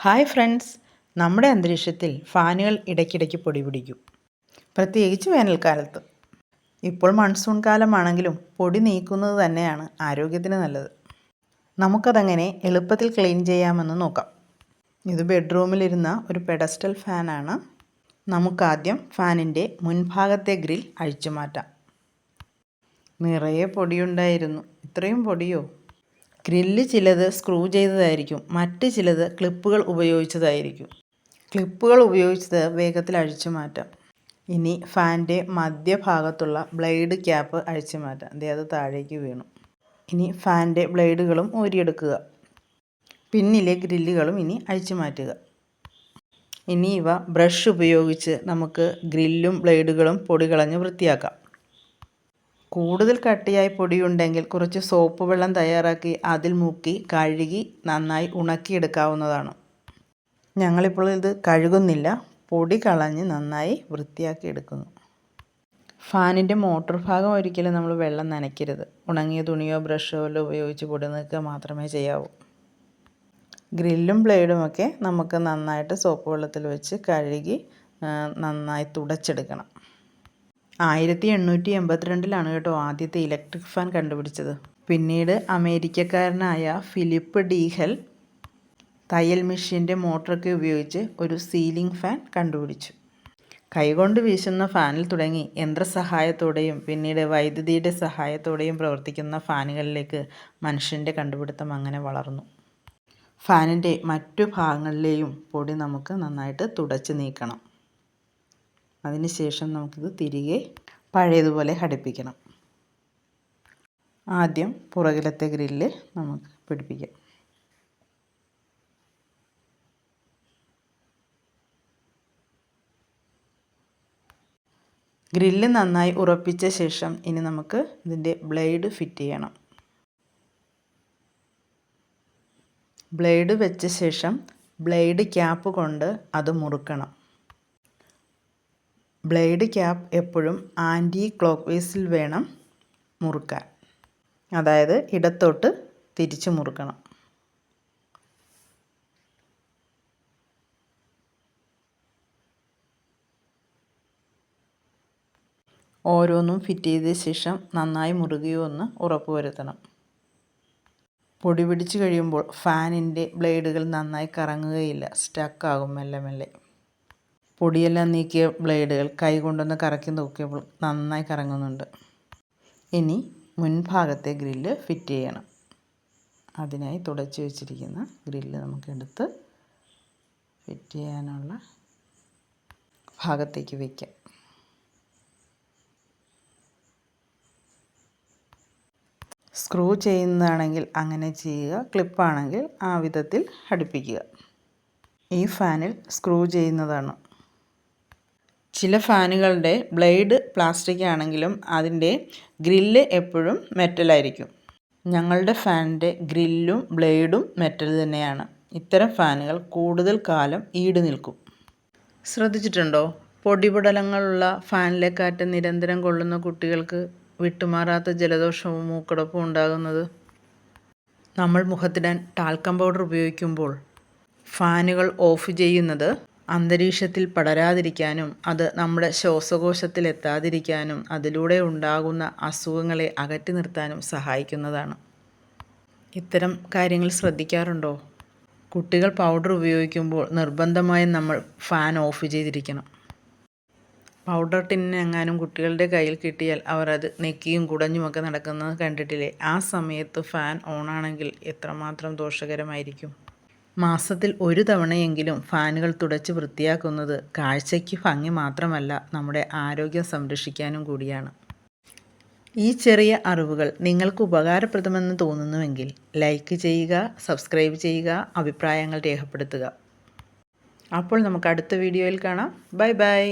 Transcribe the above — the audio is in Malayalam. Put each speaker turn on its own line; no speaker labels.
ഹായ് ഫ്രണ്ട്സ്, നമ്മുടെ അന്തരീക്ഷത്തിൽ ഫാനുകൾ ഇടയ്ക്കിടയ്ക്ക് പൊടി പിടിക്കും, പ്രത്യേകിച്ച് വേനൽക്കാലത്ത്. ഇപ്പോൾ മൺസൂൺ കാലമാണെങ്കിലും പൊടി നീക്കുന്നത് തന്നെയാണ് ആരോഗ്യത്തിന് നല്ലത്. നമുക്കതെങ്ങനെ എളുപ്പത്തിൽ ക്ലീൻ ചെയ്യാമെന്ന് നോക്കാം. ഇത് ബെഡ്റൂമിലിരുന്ന ഒരു പെഡസ്റ്റൽ ഫാനാണ്. നമുക്കാദ്യം ഫാനിൻ്റെ മുൻഭാഗത്തെ ഗ്രിൽ അഴിച്ചു മാറ്റാം. നിറയെ പൊടിയുണ്ടായിരുന്നു. ഇത്രയും പൊടിയോ? ഗ്രില്ല് ചിലത് സ്ക്രൂ ചെയ്തതായിരിക്കും, മറ്റ് ചിലത് ക്ലിപ്പുകൾ ഉപയോഗിച്ചതായിരിക്കും. ക്ലിപ്പുകൾ ഉപയോഗിച്ചത് വേഗത്തിൽ അഴിച്ചു മാറ്റാം. ഇനി ഫാനിൻ്റെ മധ്യഭാഗത്തുള്ള ബ്ലേഡ് ക്യാപ്പ് അഴിച്ചു മാറ്റാം. അത് താഴേക്ക് വീണു. ഇനി ഫാനിൻ്റെ ബ്ലേഡുകളും ഊരിയെടുക്കുക. പിന്നിലെ ഗ്രില്ലുകളും ഇനി അഴിച്ചു മാറ്റുക. ഇനി ഇവ ബ്രഷ് ഉപയോഗിച്ച് നമുക്ക് ഗ്രില്ലും ബ്ലേഡുകളും പൊടി കളഞ്ഞ് വൃത്തിയാക്കാം. കൂടുതൽ കട്ടിയായി പൊടിയുണ്ടെങ്കിൽ കുറച്ച് സോപ്പ് വെള്ളം തയ്യാറാക്കി അതിൽ മുക്കി കഴുകി നന്നായി ഉണക്കിയെടുക്കാവുന്നതാണ്. ഞങ്ങളിപ്പോൾ ഇത് കഴുകുന്നില്ല, പൊടി കളഞ്ഞ് നന്നായി വൃത്തിയാക്കി എടുക്കുന്നു. ഫാനിൻ്റെ മോട്ടോർ ഭാഗം ഒരിക്കലും നമ്മൾ വെള്ളം നനയ്ക്കരുത്. ഉണങ്ങിയ തുണിയോ ബ്രഷോ വല്ലോ ഉപയോഗിച്ച് പൊടി നീക്കുക മാത്രമേ ചെയ്യാവൂ. ഗ്രില്ലും ബ്ലേഡുമൊക്കെ നമുക്ക് നന്നായിട്ട് സോപ്പ് വെള്ളത്തിൽ വെച്ച് കഴുകി നന്നായി തുടച്ചെടുക്കണം. 1882 കേട്ടോ ആദ്യത്തെ ഇലക്ട്രിക് ഫാൻ കണ്ടുപിടിച്ചത്. പിന്നീട് അമേരിക്കക്കാരനായ ഫിലിപ്പ് ഡീഹൽ തയ്യൽ മെഷീൻ്റെ മോട്ടറൊക്കെ ഉപയോഗിച്ച് ഒരു സീലിംഗ് ഫാൻ കണ്ടുപിടിച്ചു. കൈകൊണ്ട് വീശുന്ന ഫാനിൽ തുടങ്ങി യന്ത്രസഹായത്തോടെയും പിന്നീട് വൈദ്യുതിയുടെ സഹായത്തോടെയും പ്രവർത്തിക്കുന്ന ഫാനുകളിലേക്ക് മനുഷ്യൻ്റെ കണ്ടുപിടുത്തം അങ്ങനെ വളർന്നു. ഫാനിൻ്റെ മറ്റു ഭാഗങ്ങളിലെയും പൊടി നമുക്ക് നന്നായിട്ട് തുടച്ച് നീക്കണം. അതിനുശേഷം നമുക്കിത് തിരികെ പഴയതുപോലെ ഘടിപ്പിക്കണം. ആദ്യം പുറകിലത്തെ ഗ്രില്ല് നമുക്ക് പിടിപ്പിക്കാം. ഗ്രില്ല് നന്നായി ഉറപ്പിച്ച ശേഷം ഇനി നമുക്ക് ഇതിൻ്റെ ബ്ലേഡ് ഫിറ്റ് ചെയ്യണം. ബ്ലേഡ് വെച്ച ശേഷം ബ്ലേഡ് ക്യാപ്പ് കൊണ്ട് അത് മുറുക്കണം. ബ്ലേഡ് ക്യാപ്പ് എപ്പോഴും ആൻറ്റി ക്ലോക്ക് വൈസിൽ വേണം മുറുക്കാൻ, അതായത് ഇടത്തോട്ട് തിരിച്ച് മുറുക്കണം. ഓരോന്നും ഫിറ്റ് ചെയ്ത ശേഷം നന്നായി മുറുകയോ എന്ന് ഉറപ്പുവരുത്തണം. പൊടി പിടിച്ച് കഴിയുമ്പോൾ ഫാനിൻ്റെ ബ്ലേഡുകൾ നന്നായി കറങ്ങുകയില്ല, സ്റ്റക്കാകും മെല്ലെ മെല്ലെ. പൊടിയെല്ലാം നീക്കിയ ബ്ലേഡുകൾ കൈ കൊണ്ടൊന്ന് കറക്കി നോക്കിയപ്പോൾ നന്നായി കറങ്ങുന്നുണ്ട്. ഇനി മുൻഭാഗത്തെ ഗ്രില്ല് ഫിറ്റ് ചെയ്യണം. അതിനായി തുടച്ച് വെച്ചിരിക്കുന്ന ഗ്രില്ല് നമുക്കെടുത്ത് ഫിറ്റ് ചെയ്യാനുള്ള ഭാഗത്തേക്ക് വയ്ക്കാം. സ്ക്രൂ ചെയ്യുന്നതാണെങ്കിൽ അങ്ങനെ ചെയ്യുക, ക്ലിപ്പാണെങ്കിൽ ആ വിധത്തിൽ ഘടിപ്പിക്കുക. ഈ ഫാനിൽ സ്ക്രൂ ചെയ്യുന്നതാണ്. ചില ഫാനുകളുടെ ബ്ലേഡ് പ്ലാസ്റ്റിക് ആണെങ്കിലും അതിൻ്റെ ഗ്രില്ല് എപ്പോഴും മെറ്റലായിരിക്കും. ഞങ്ങളുടെ ഫാനിൻ്റെ ഗ്രില്ലും ബ്ലേഡും മെറ്റൽ തന്നെയാണ്. ഇത്തരം ഫാനുകൾ കൂടുതൽ കാലം ഈട് നിൽക്കും. ശ്രദ്ധിച്ചിട്ടുണ്ടോ, പൊടിപടലങ്ങളുള്ള ഫാനിലെ കാറ്റ് നിരന്തരം കൊള്ളുന്ന കുട്ടികൾക്ക് വിട്ടുമാറാത്ത ജലദോഷവും മൂക്കടപ്പും ഉണ്ടാകുന്നത്? നമ്മൾ മുഖത്തിടാൻ ടാൽക്കം പൗഡർ ഉപയോഗിക്കുമ്പോൾ ഫാനുകൾ ഓഫ് ചെയ്യുന്നത് അന്തരീക്ഷത്തിൽ പടരാതിരിക്കാനും അത് നമ്മുടെ ശ്വാസകോശത്തിൽ എത്താതിരിക്കാനും അതിലൂടെ ഉണ്ടാകുന്ന അസുഖങ്ങളെ അകറ്റി നിർത്താനും സഹായിക്കുന്നതാണ്. ഇത്തരം കാര്യങ്ങൾ ശ്രദ്ധിക്കാറുണ്ടോ? കുട്ടികൾ പൗഡർ ഉപയോഗിക്കുമ്പോൾ നിർബന്ധമായും നമ്മൾ ഫാൻ ഓഫ് ചെയ്തിരിക്കണം. പൗഡർ ടിന്നെങ്ങാനും കുട്ടികളുടെ കയ്യിൽ കിട്ടിയാൽ അവർ അത് നെക്കിയും കുടഞ്ഞുമൊക്കെ നടക്കുന്നത് കണ്ടിട്ടില്ലേ? ആ സമയത്ത് ഫാൻ ഓണാണെങ്കിൽ എത്രമാത്രം ദോഷകരമായിരിക്കും. മാസത്തിൽ ഒരു തവണയെങ്കിലും ഫാനുകൾ തുടച്ച് വൃത്തിയാക്കുന്നത് കാഴ്ചയ്ക്ക് ഭംഗി മാത്രമല്ല, നമ്മുടെ ആരോഗ്യം സംരക്ഷിക്കാനും കൂടിയാണ്. ഈ ചെറിയ അറിവുകൾ നിങ്ങൾക്ക് ഉപകാരപ്രദമെന്ന് തോന്നുന്നുവെങ്കിൽ ലൈക്ക് ചെയ്യുക, സബ്സ്ക്രൈബ് ചെയ്യുക, അഭിപ്രായങ്ങൾ രേഖപ്പെടുത്തുക. അപ്പോൾ നമുക്ക് അടുത്ത വീഡിയോയിൽ കാണാം. Bye bye.